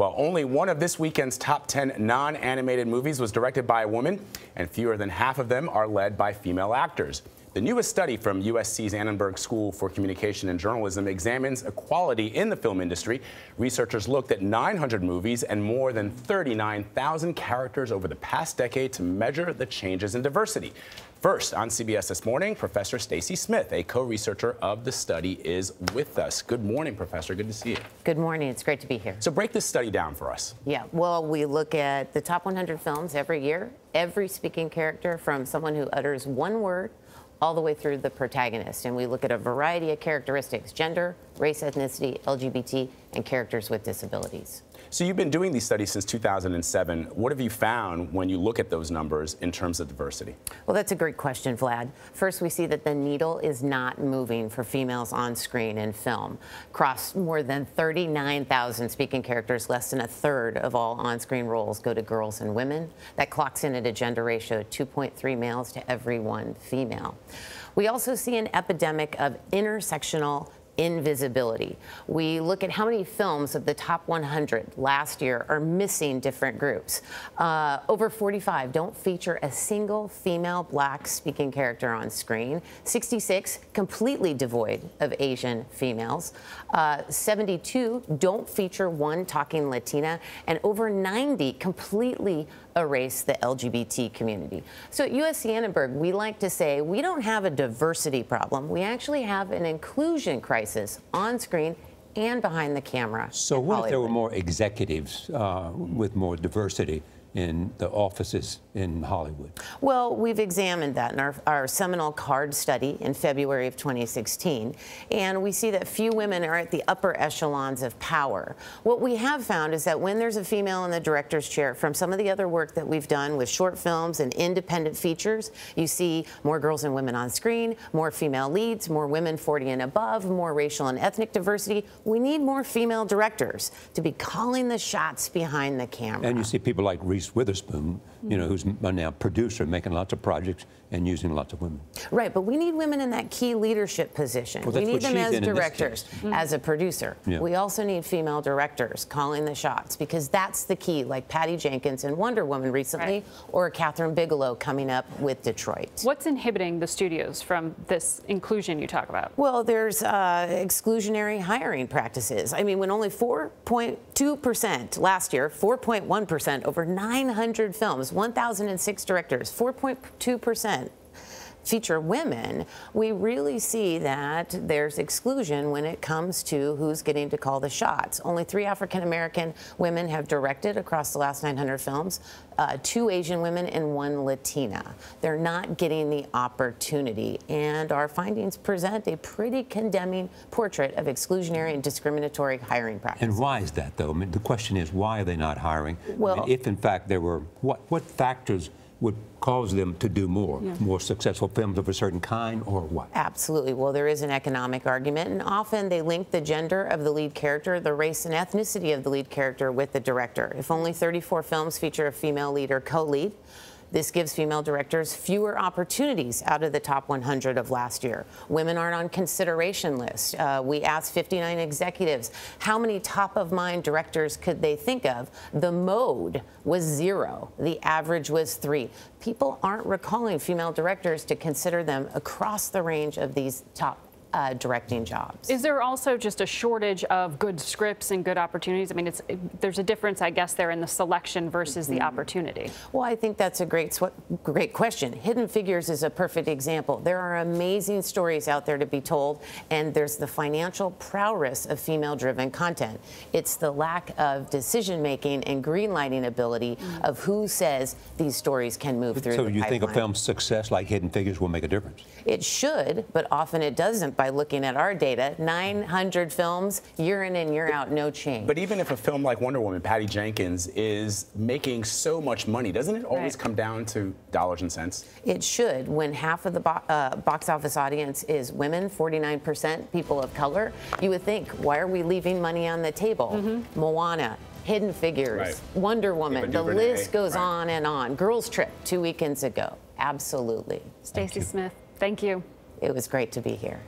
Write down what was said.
Well, only one of this weekend's top 10 non-animated movies was directed by a woman, and fewer than half of them are led by female actors. The newest study from USC's Annenberg School for Communication and Journalism examines equality in the film industry. Researchers looked at 900 movies and more than 39,000 characters over the past decade to measure the changes in diversity. First, on CBS This Morning, Professor Stacy Smith, a co-researcher of the study, is with us. Good morning, Professor. Good to see you. Good morning. It's great to be here. So break this study down for us. Yeah, well, we look at the top 100 films every year, every speaking character from someone who utters one word all the way through the protagonist. And we look at a variety of characteristics: gender, race, ethnicity, LGBT, and characters with disabilities. So you've been doing these studies since 2007. What have you found when you look at those numbers in terms of diversity? Well, that's a great question, Vlad. First, we see that the needle is not moving for females on screen in film. Across more than 39,000 speaking characters, less than a third of all on-screen roles go to girls and women. That clocks in at a gender ratio of 2.3 males to every one female. We also see an epidemic of intersectional invisibility. We look at how many films of the top 100 last year are missing different groups. Over 45 don't feature a single female black speaking character on screen. 66 completely devoid of Asian females. 72 don't feature one talking Latina, and over 90 completely erase the LGBT community. So at USC Annenberg, we like to say we don't have a diversity problem. We actually have an inclusion crisis on screen and behind the camera. So what if there were more executives with more diversity in the offices in Hollywood? Well, we've examined that in our seminal CARD study in February of 2016, and we see that few women are at the upper echelons of power. What we have found is that when there's a female in the director's chair, from some of the other work that we've done with short films and independent features, you see more girls and women on screen, more female leads, more women 40 and above, more racial and ethnic diversity. We need more female directors to be calling the shots behind the camera. And you see people like Reese Witherspoon, you know, who's now a producer, making lots of projects and using lots of women. Right, but we need women in that key leadership position. Well, we need them as directors, as a producer. Yeah. We also need female directors calling the shots, because that's the key, like Patty Jenkins in Wonder Woman recently, or Catherine Bigelow coming up with Detroit. What's inhibiting the studios from this inclusion you talk about? Well, there's exclusionary hiring practices. I mean, when only 4.2% last year, 4.1% over 900 films, 1,006 directors, 4.2% feature women, we really see that there's exclusion when it comes to who's getting to call the shots. Only 3 African-American women have directed across the last 900 films, 2 Asian women and 1 Latina. They're not getting the opportunity, and our findings present a pretty condemning portrait of exclusionary and discriminatory hiring practices. And why is that, though? I mean, the question is, why are they not hiring? Well, I mean, if in fact there were, what factors would cause them to do more successful films of a certain kind, or what? Absolutely. Well, there is an economic argument, and often they link the gender of the lead character, the race and ethnicity of the lead character with the director. If only 34 films feature a female lead or co-lead, this gives female directors fewer opportunities out of the top 100 of last year. Women aren't on consideration lists. We asked 59 executives how many top-of-mind directors could they think of. The mode was 0. The average was 3. People aren't recalling female directors to consider them across the range of these top directing jobs. Is there also just a shortage of good scripts and good opportunities? I mean, there's a difference, I guess, there in the selection versus the opportunity. Well, I think that's a great question. Hidden Figures is a perfect example. There are amazing stories out there to be told, and there's the financial prowess of female-driven content. It's the lack of decision-making and greenlighting ability of who says these stories can move through the pipeline. So you think a film's success like Hidden Figures will make a difference? It should, but often it doesn't. By looking at our data, 900 films, year in and year out, no change. But even if a film like Wonder Woman, Patty Jenkins, is making so much money, doesn't it always come down to dollars and cents? It should. When half of the box office audience is women, 49% people of color, you would think, why are we leaving money on the table? Moana, Hidden Figures, Wonder Woman, the list goes on and on. Girls Trip 2 weekends ago. Absolutely. Stacy Smith, thank you. It was great to be here.